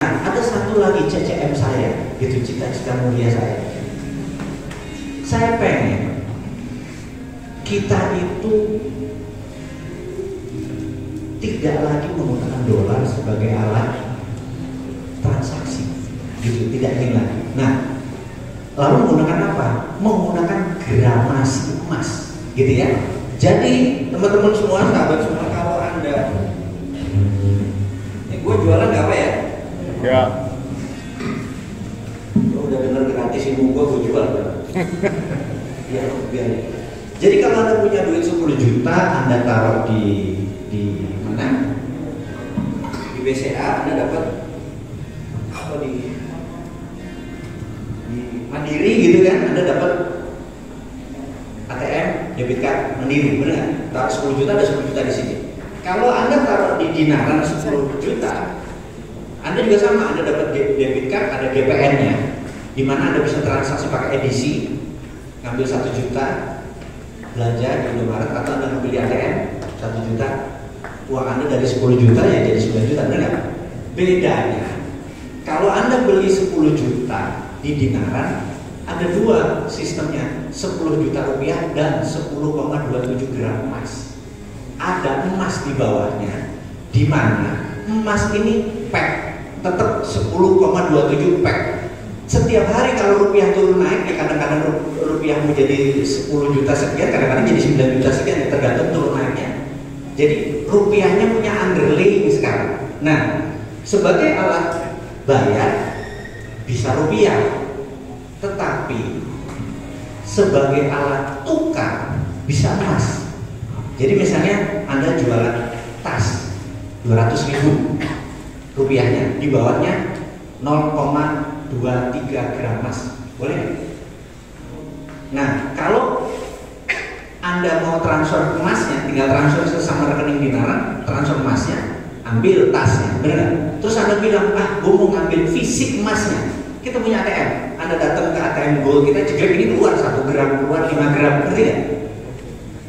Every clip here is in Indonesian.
Nah, ada satu lagi CCM saya, gitu, cita-cita mulia saya. Saya pengen kita itu tidak lagi menggunakan dolar sebagai alat transaksi, gitu, tidak ingin lagi. Nah, lalu menggunakan apa? Menggunakan gramasi emas, gitu ya. Jadi teman-teman semua, sahabat semua, kalau Anda, ini gue jualan nggak apa ya? Ya. Lo udah bener gratis ilmu gue jual. Ya, biar. Jadi kalau Anda punya duit 10 juta, Anda taruh di mana? Di BCA, Anda dapat apa di Mandiri gitu kan? Anda dapat ATM, debit card Mandiri, benar nggak? Taruh 10 juta, ada 10 juta di sini. Kalau Anda taruh di dinaran 10 juta, Anda juga sama, Anda dapat debit card, ada GPN-nya, di mana Anda bisa transaksi pakai edisi, ngambil 1 juta, belanja di Indomaret, atau Anda ngambil di ATM 1 juta, uang Anda dari 10 juta ya jadi 9 juta, benar nggak? Bedanya, kalau Anda beli 10 juta di dinaran, ada dua sistemnya, 10 juta rupiah dan 10,27 gram emas. Ada emas di bawahnya, di mana emas ini pack, tetap 10,27 pack. Setiap hari kalau rupiah turun naik, ya kadang-kadang rupiah menjadi 10 juta sekian, kadang-kadang jadi 9 juta sekian, ya tergantung turun naiknya. Jadi rupiahnya punya underlying sekarang. Nah, sebagai alat bayar bisa rupiah, tetapi sebagai alat tukar bisa emas. Jadi misalnya Anda jualan tas 200.000 rupiahnya, di bawahnya 0,23 gram emas, boleh nggak? Nah, kalau Anda mau transfer emasnya, tinggal transfer sesama rekening dinaran, transfer emasnya, ambil tasnya, benar nggak? Terus Anda bilang, gue mau ngambil fisik emasnya. Kita punya ATM, Anda datang ke ATM Gold kita, jegrek ini keluar 1 gram, keluar 5 gram, ngerti nggak?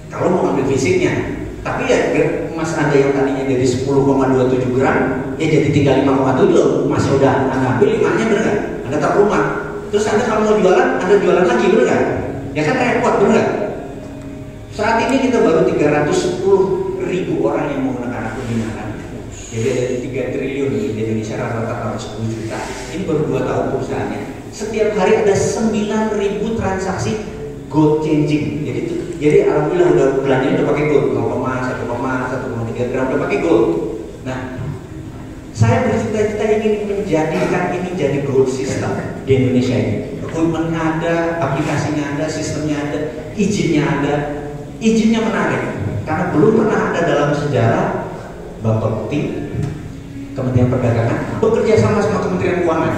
Kalau mau ngambil fisiknya, tapi ya emas Anda yang tadinya jadi 10,27 gram, ya jadi tinggal 5,7, masih udah Anda ambil 5-nya, bener nggak? Anda taruh rumah, terus Anda kalau mau jualan, Anda jualan lagi, bener nggak? Ya kan repot, bener nggak? Saat ini kita baru 310.000 orang yang menggunakan akun dinaran. Jadi ada 3 triliun di Indonesia, rata-rata 10 juta. Ini baru 2 tahun perusahaannya. Setiap hari ada 9.000 transaksi gold changing. Jadi alhamdulillah udah belanjanya udah pakai gold, 1,3 gram udah pakai gold. Nah, saya bercita-cita ingin menjadikan ini jadi gold system di Indonesia ini. Equipment-nya ada, aplikasinya ada, sistemnya ada, izinnya ada. Izinnya menarik karena belum pernah ada dalam sejarah Bapepti, Kementerian Perdagangan bekerja sama Kementerian Keuangan,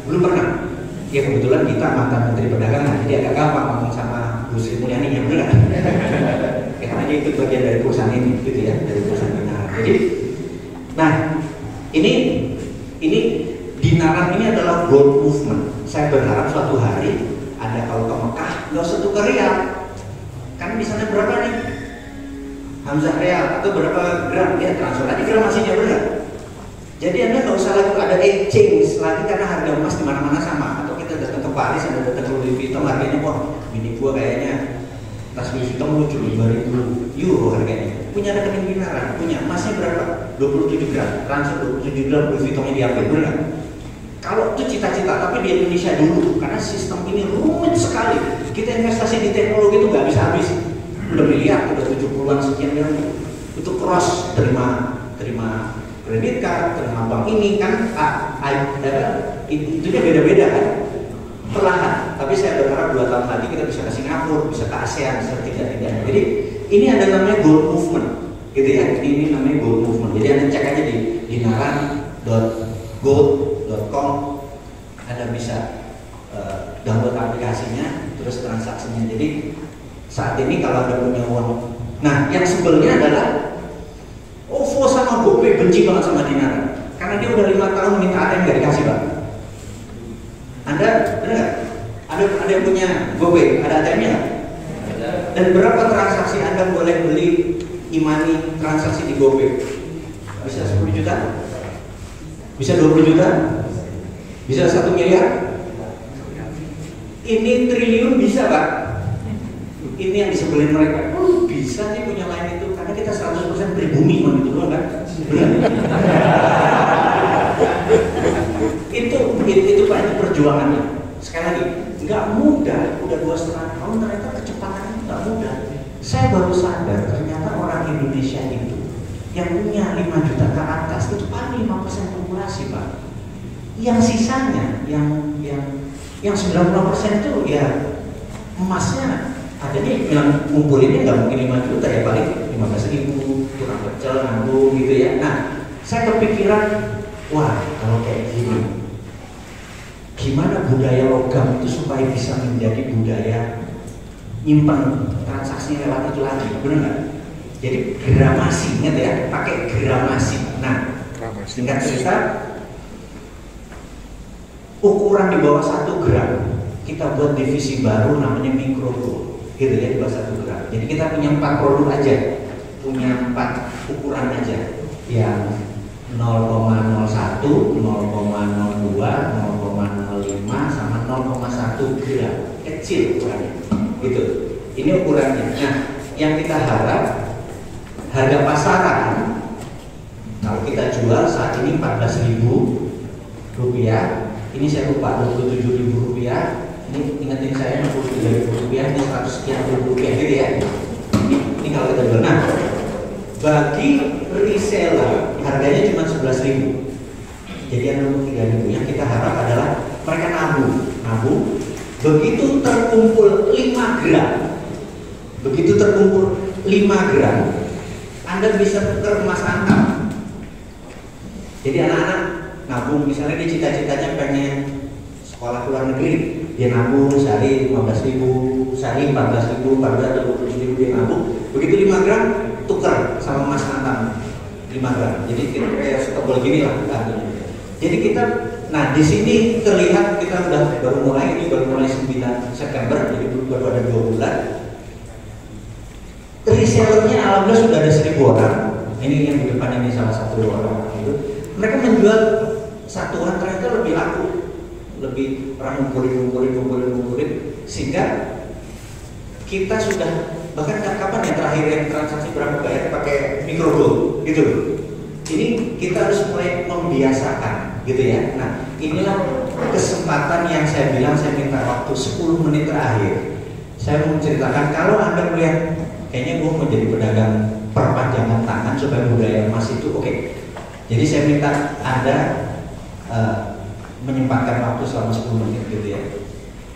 belum pernah. Ya kebetulan kita mantan Menteri Perdagangan, jadi agak gampang ngomong sama Bu Sri Mulyani, ya benar. Ya karena dia ikut bagian dari perusahaan ini, gitu ya, dari perusahaan dinaran. Jadi, nah ini dinaran ini adalah gold movement. Saya berharap suatu hari ada, kalau ke Mekah nggak usah tukar rial, kan di sana berapa nih? Hamzah real atau berapa gram, ya transfer aja gramasinya, benar. Jadi Anda nggak usah lagi ada exchange lagi karena harga emas di mana-mana sama. Atau kita datang ke Paris, Anda datang ke Louis Vuitton, harganya wah, bini gua kayaknya tas Louis Vuitton lucu, 5.000 euro harganya. Punya rekening dinaran, punya emasnya berapa? 27 gram, transfer 27 gram Louis Vuittonnya diambil, benar. Kalau itu cita-cita, tapi di Indonesia dulu, karena sistem ini rumit sekali. Kita investasi di teknologi itu nggak bisa habis. Udah miliar, udah 70-an sekian miliar. Itu cross, terima kredit card, terima bank ini kan, itunya beda-beda kan, perlahan. Tapi saya berharap 2 tahun lagi kita bisa ke Singapura, bisa ke ASEAN, bisa tidak-tidak. Jadi ini ada namanya gold movement, gitu ya. Ini namanya gold movement. Jadi Anda cek aja di dinaran.gold.com, Anda bisa download aplikasinya, terus transaksinya. Jadi saat ini kalau Anda punya uang, nah yang sebelnya adalah OVO sama GoPay benci banget sama dinaran karena dia udah 5 tahun minta ATM nggak dikasih, Pak. Anda benar nggak? Ada yang punya GoPay, ada ATM-nya nggak? Dan berapa transaksi Anda boleh beli e-money transaksi di GoPay? Bisa 10 juta? Bisa 20 juta? Bisa 1 miliar? Ini triliun bisa Pak. Ini yang disebelin mereka. Bisa sih punya lain itu karena kita 100% pribumi gitu doang kan. itu Pak, itu perjuangannya. Sekali lagi, nggak mudah. Udah 2,5 tahun ternyata kecepatannya nggak mudah. Saya baru sadar ternyata orang Indonesia itu yang punya 5 juta ke atas itu paling 5% populasi Pak. Yang sisanya, yang 90% itu ya emasnya ada nih, yang ngumpulinnya nggak mungkin 5 juta ya, paling 15.000 kurang pecel nanggung gitu ya. Nah, saya kepikiran, wah kalau kayak gini, gimana budaya logam itu supaya bisa menjadi budaya nyimpan transaksi lewat itu lagi, benar nggak? Jadi gramasi, ingat ya, pakai gramasi. Nah, singkat cerita, ukuran di bawah 1 gram kita buat divisi baru namanya mikrogold, gitu ya, di bawah 1 gram. Jadi kita punya 4 produk aja, punya 4 ukuran aja, yang 0,01, 0,02, 0,05 sama 0,1 gram, kecil ukurannya, gitu. Ini ukurannya. Nah, yang kita harap harga pasaran kalau kita jual saat ini 14.000 rupiah. Ini saya lupa 27.000 rupiah. Ini ingetin saya 63.000 rupiah. Ini 100 sekian ribu rupiah gitu ya. Ini kalau kita jual. Nah, bagi reseller harganya cuma 11.000. Jadi yang 23.000 yang kita harap adalah mereka nabung. Begitu terkumpul 5 gram, begitu terkumpul 5 gram, Anda bisa tukar emas antam. Jadi anak-anak nabung, misalnya dia cita-citanya pengen sekolah ke luar negeri, dia nabung sehari 15.000, sehari 14.000, 27.000 dia nabung. Begitu 5 gram tukar sama emas antam 5 gram. Jadi kita kayak setebal gini lah. Jadi kita, nah di sini terlihat kita baru mulai 9 September, jadi baru ada 2 bulan. Resellernya alhamdulillah sudah ada 1.000 orang. Ini yang di depan ini salah satu orang itu. Mereka menjual satuan ternyata lebih laku, lebih orang ngumpulin, sehingga kita sudah bahkan kapan ya terakhir yang transaksi berapa bayar pakai mikrogold gitu loh. Ini kita harus mulai membiasakan gitu ya. Nah, inilah kesempatan yang saya bilang saya minta waktu 10 menit terakhir. Saya mau menceritakan kalau Anda melihat kayaknya gue mau jadi pedagang perpanjangan tangan supaya budaya emas itu oke. Jadi saya minta Anda menyempatkan waktu selama 10 menit gitu ya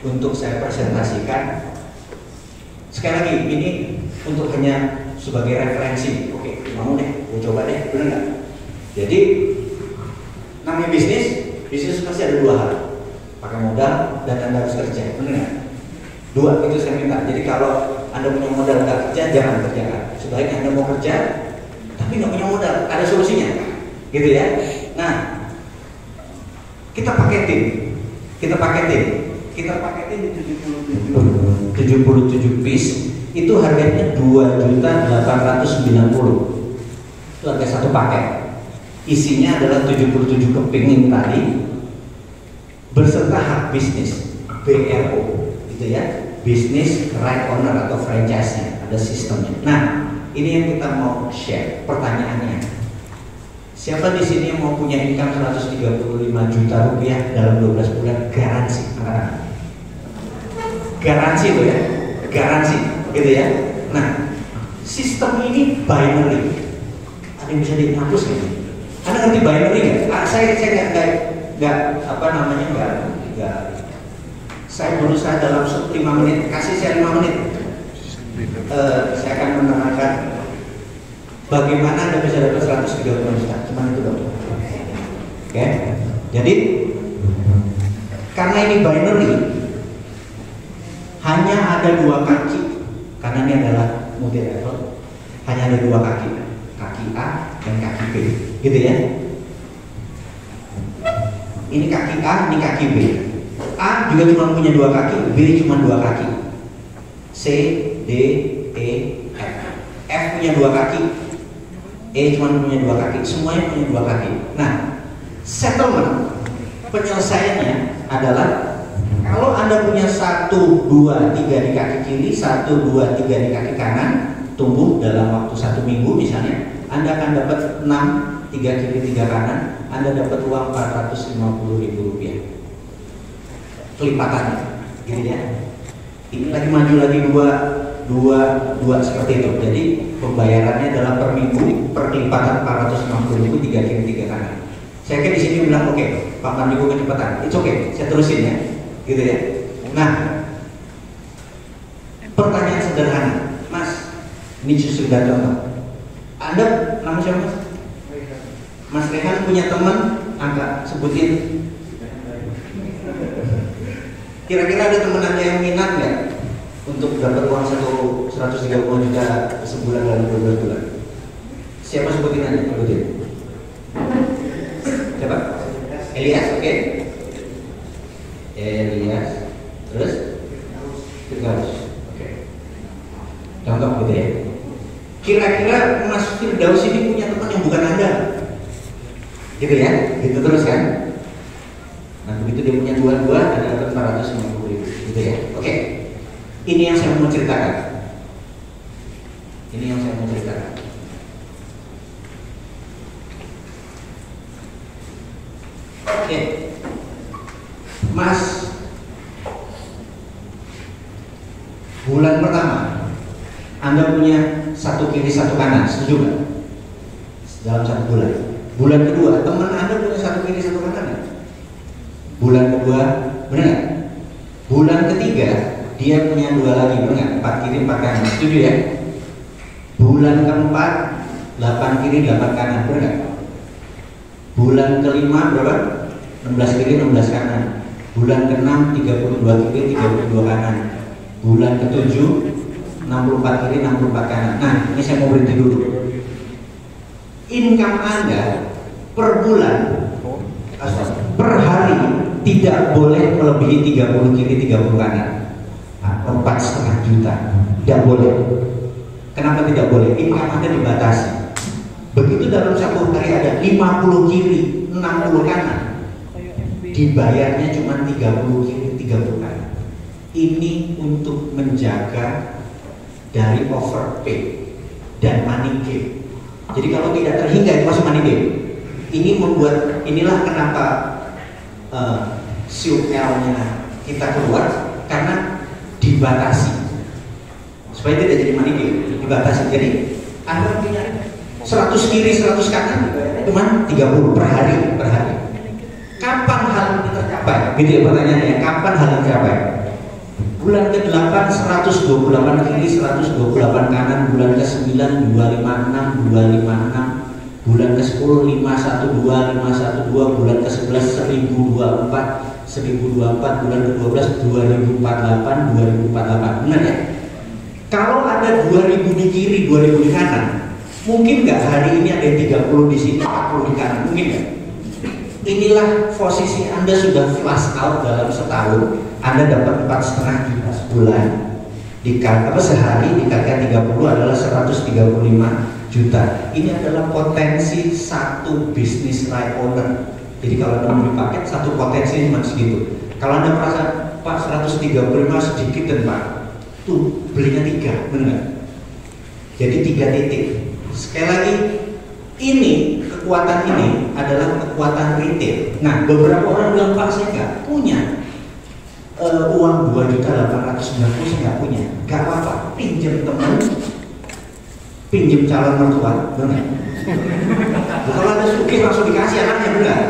untuk saya presentasikan. Sekali lagi ini untuk hanya sebagai referensi. Oke, mau deh, gue coba deh, bener nggak? Jadi namanya bisnis pasti ada 2 hal, pakai modal dan Anda harus kerja, bener nggak? 2 itu saya minta. Jadi kalau Anda punya modal nggak kerja, jangan kerjakan. Sebaiknya Anda mau kerja tapi nggak punya modal, ada solusinya, gitu ya. Nah, kita paketin di 77 piece, itu harganya 2.890.000. Itu harga satu paket. Isinya adalah 77 keping ini tadi berserta hak bisnis BRO, gitu ya, business right owner atau franchise-nya, ada sistemnya. Nah, ini yang kita mau share. Pertanyaannya, siapa di sini yang mau punya income 135 juta rupiah dalam 12 bulan garansi? Garansi itu ya, garansi, gitu ya. Nah, sistem ini binary. Ada yang bisa dihapus gitu? Anda ngerti binary nggak? Saya nggak apa namanya nggak. Saya berusaha dalam 5 menit, kasih saya 5 menit. Saya akan menerangkan bagaimana Anda bisa dapat 130 juta. Cuma itu dong. Oke. Jadi karena ini binary, hanya ada 2 kaki. Karena ini adalah multi level, hanya ada 2 kaki, kaki A dan kaki B, gitu ya. Ini kaki A, ini kaki B. A juga cuma punya 2 kaki, B cuma 2 kaki. C, D, E, F. F punya 2 kaki, E cuma punya 2 kaki. Semuanya punya 2 kaki. Nah, settlement penyelesaiannya adalah kalau Anda punya 1, 2, 3 di kaki kiri, 1, 2, 3 di kaki kanan, tumbuh dalam waktu 1 minggu misalnya, Anda akan dapat 6, 3 kiri, 3 kanan, Anda dapat uang Rp450.000. Kelipatannya, gitu ya. Ini lagi maju lagi dua seperti itu. Jadi pembayarannya adalah per minggu, per kelipatan 450.000, 3 kiri, 3 kanan. Saya kan di sini bilang oke, Pak Mandiko kecepatan, it's okay, saya terusin ya, gitu ya. Nah, pertanyaan sederhana, Mas, ini justru sudah contoh. Anda nama siapa Mas? Mas Rehan punya teman, angka sebutin. Kira-kira ada teman Anda yang minat nggak untuk dapat uang 130 juta sebulan dalam 12 bulan? Siapa sebutin aja, sebutin. Siapa? Elias, oke. Elias, terus? Firdaus, oke. Contoh gitu ya. Kira-kira Mas Firdaus ini punya teman yang bukan Anda, gitu ya? Gitu terus kan? Nah begitu dia punya dua ada dapat 450.000, gitu ya. Oke. Ini yang saya mau ceritakan. Ini yang saya mau ceritakan. Oke, Mas, bulan pertama Anda punya 1 kiri 1 kanan, setuju nggak? Dalam 1 bulan. Bulan kedua teman Anda punya 1 kiri 1 kanan nggak? Bulan kedua, benar nggak? Bulan ketiga dia punya 2 lagi, benar nggak? 4 kiri 4 kanan, setuju ya? Bulan keempat 8 kiri 8 kanan, benar nggak? Bulan kelima berapa? 16 kiri 16 kanan. Bulan ke-6 32 kiri 32 kanan. Bulan ke-7 64 kiri 64 kanan. Nah, ini saya mau berhenti dulu. Income Anda per bulan, per hari tidak boleh melebihi 30 kiri 30 kanan. 4,5 juta. Tidak boleh. Kenapa tidak boleh? Income Anda dibatasi. Begitu dalam 1 hari ada 50 kiri 60 kanan, dibayarnya cuma 30 kiri 30 kanan. Ini untuk menjaga dari overpay dan money game. Jadi kalau tidak terhingga itu masih money game. Ini membuat, inilah kenapa CUL-nya kita keluar, karena dibatasi supaya tidak jadi money game, dibatasi. Jadi Anda punya 100 kiri 100 kanan cuma 30 per hari. Kapan hal ini tercapai? Gitu ya pertanyaannya, kapan hal ini tercapai? Bulan ke-8 128 kiri 128 kanan, bulan ke-9 256 256, bulan ke-10 512 512, bulan ke-11 1024 1024, bulan ke-12 2048 2048. Benar ya? Kalau ada 2000 di kiri 2000 di kanan, mungkin nggak hari ini ada 30 di sini 40 di kanan, mungkin nggak? Inilah posisi Anda sudah flash out dalam setahun. Anda dapat 4,5 juta sebulan, sehari dikalikan 30 adalah 135 juta. Ini adalah potensi satu bisnis right owner. Jadi kalau Anda beli paket, satu potensi cuma segitu. Kalau Anda merasa Pak 135 sedikit dan Pak, tuh belinya 3, benar? Jadi 3 titik. Sekali lagi, ini kekuatan ini adalah kekuatan retail. Nah, beberapa orang bilang Pak saya nggak punya uang 2.890.000, saya nggak punya. Gak apa-apa, pinjam teman, pinjam calon mertua, benar? Kalau Anda sugih langsung dikasih anaknya, benar?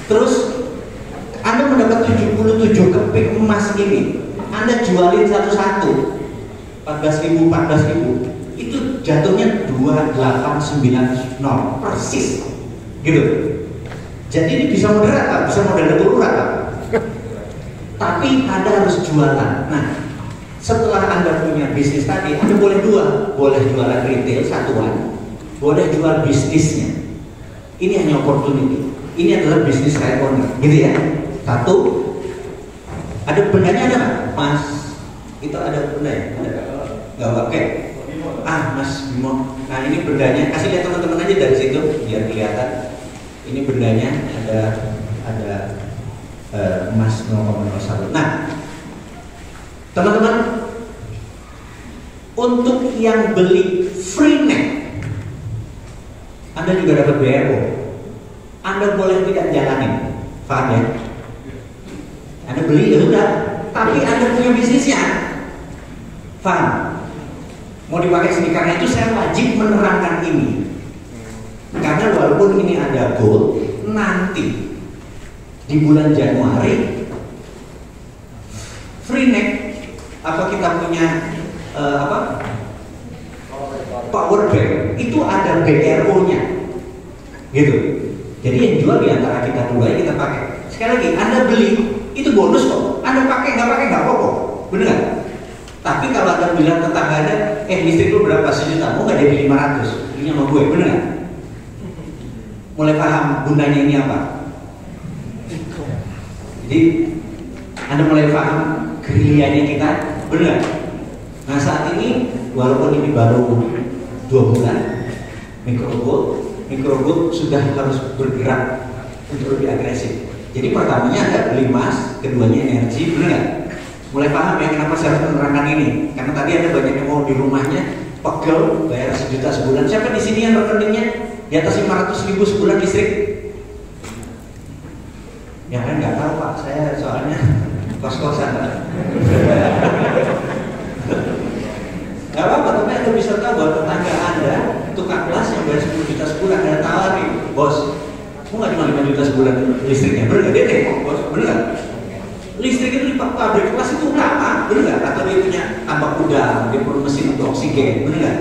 Terus Anda mendapat 77 keping emas ini, Anda jualin satu-satu 14.000 itu jatuhnya 2890 persis gitu. Jadi ini bisa moderat Pak, bisa modal darurat Pak. Tapi Anda harus jualan. Nah, setelah Anda punya bisnis tadi, Anda boleh dua, boleh jualan retail satuan, boleh jual bisnisnya. Ini hanya opportunity. Ini adalah bisnis right owner, gitu ya. Satu, ada bendanya ada nggak, Mas? Itu ada benda ya? Ada nggak? Oke. Mas Bimo, nah ini bendanya, kasih lihat teman-teman aja dari situ biar kelihatan. Ini bendanya ada emas 0,01. Nah, teman-teman, untuk yang beli free neck, Anda juga dapat BRO. Anda boleh tidak jalanin, paham ya? Anda beli ya udah, tapi Anda punya bisnisnya, paham? Mau dipakai sini, karena itu saya wajib menerangkan ini. Karena walaupun ini ada gold, nanti di bulan Januari free neck, apa kita punya power bank itu ada BRO-nya, gitu. Jadi yang jual di antara kita dua kita pakai. Sekali lagi, Anda beli itu bonus kok. Anda pakai nggak apa-apa, bener nggak? Tapi kalau Anda bilang tetangga Anda, listrik lu berapa sejuta, mau nggak jadi 500, belinya sama gue, bener nggak? Mulai paham gunanya ini apa? Jadi Anda mulai paham gerilyanya kita, bener nggak? Nah saat ini walaupun ini baru 2 bulan, Microgold sudah harus bergerak untuk lebih agresif. Jadi pertamanya ada beli emas, keduanya energi, bener nggak? Mulai paham ya kenapa saya harus menerangkan ini? Karena tadi ada banyak yang mau di rumahnya pegel bayar 1 juta sebulan. Siapa di sini yang rekeningnya di atas 500.000 sebulan listrik? Ya kan nggak tahu Pak, saya soalnya kos-kosan. Gak apa-apa, tapi Anda bisa tahu bahwa tetangga Anda tukang las yang bayar 10 juta sebulan, Anda tawarin, bos, mau nggak cuma 5 juta sebulan listriknya? Bener nggak? Dia nengok, bos, bener nggak? Listrik itu di pabrik kelas itu berapa? Bener nggak? Atau dia punya tambak udang, dia perlu mesin untuk oksigen, bener nggak?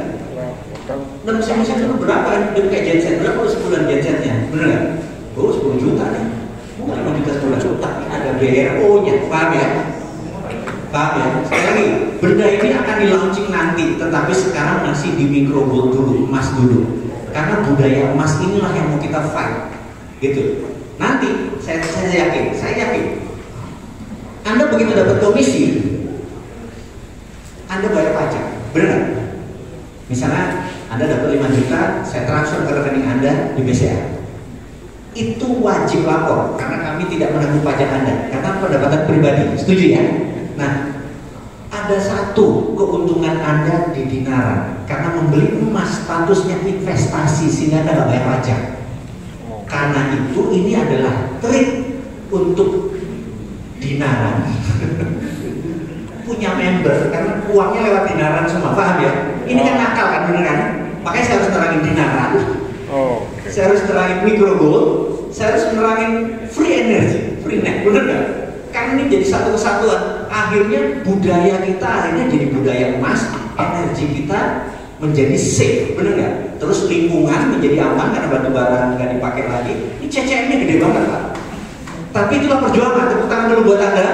Dan mesin-mesin itu berapa? Dia pakai genset, berapa sebulan gensetnya? Bener nggak? Oh 10 juta nih, mau nggak 5 juta sebulan? Tapi ada BRO-nya, paham ya? Paham ya? Sekali lagi, benda ini akan di launching nanti, tetapi sekarang masih di Microgold dulu, emas dulu. Karena budaya emas inilah yang mau kita fight, gitu. Nanti saya yakin, Anda begitu dapat komisi, Anda bayar pajak, benar nggak? Misalnya Anda dapat 5 juta, saya transfer ke rekening Anda di BCA. Itu wajib lapor, karena kami tidak menanggung pajak Anda, karena pendapatan pribadi. Setuju ya? Nah, ada satu keuntungan Anda di dinaran, karena membeli emas statusnya investasi sehingga Anda nggak bayar pajak. Karena itu ini adalah trik untuk dinaran punya member, karena uangnya lewat dinaran semua, paham ya? Ini kan nakal kan, bener kan? Makanya saya harus terangin dinaran, saya harus terangin Microgold, saya harus terangin free energy, free net, bener kan? Karena ini jadi satu kesatuan. Akhirnya budaya kita akhirnya jadi budaya emas, energi kita menjadi safe, bener nggak? Terus lingkungan menjadi aman karena batu bara nggak dipakai lagi. Ini CCM-nya gede banget Pak. Tapi itulah perjuangan. Tepuk tangan dulu buat Anda.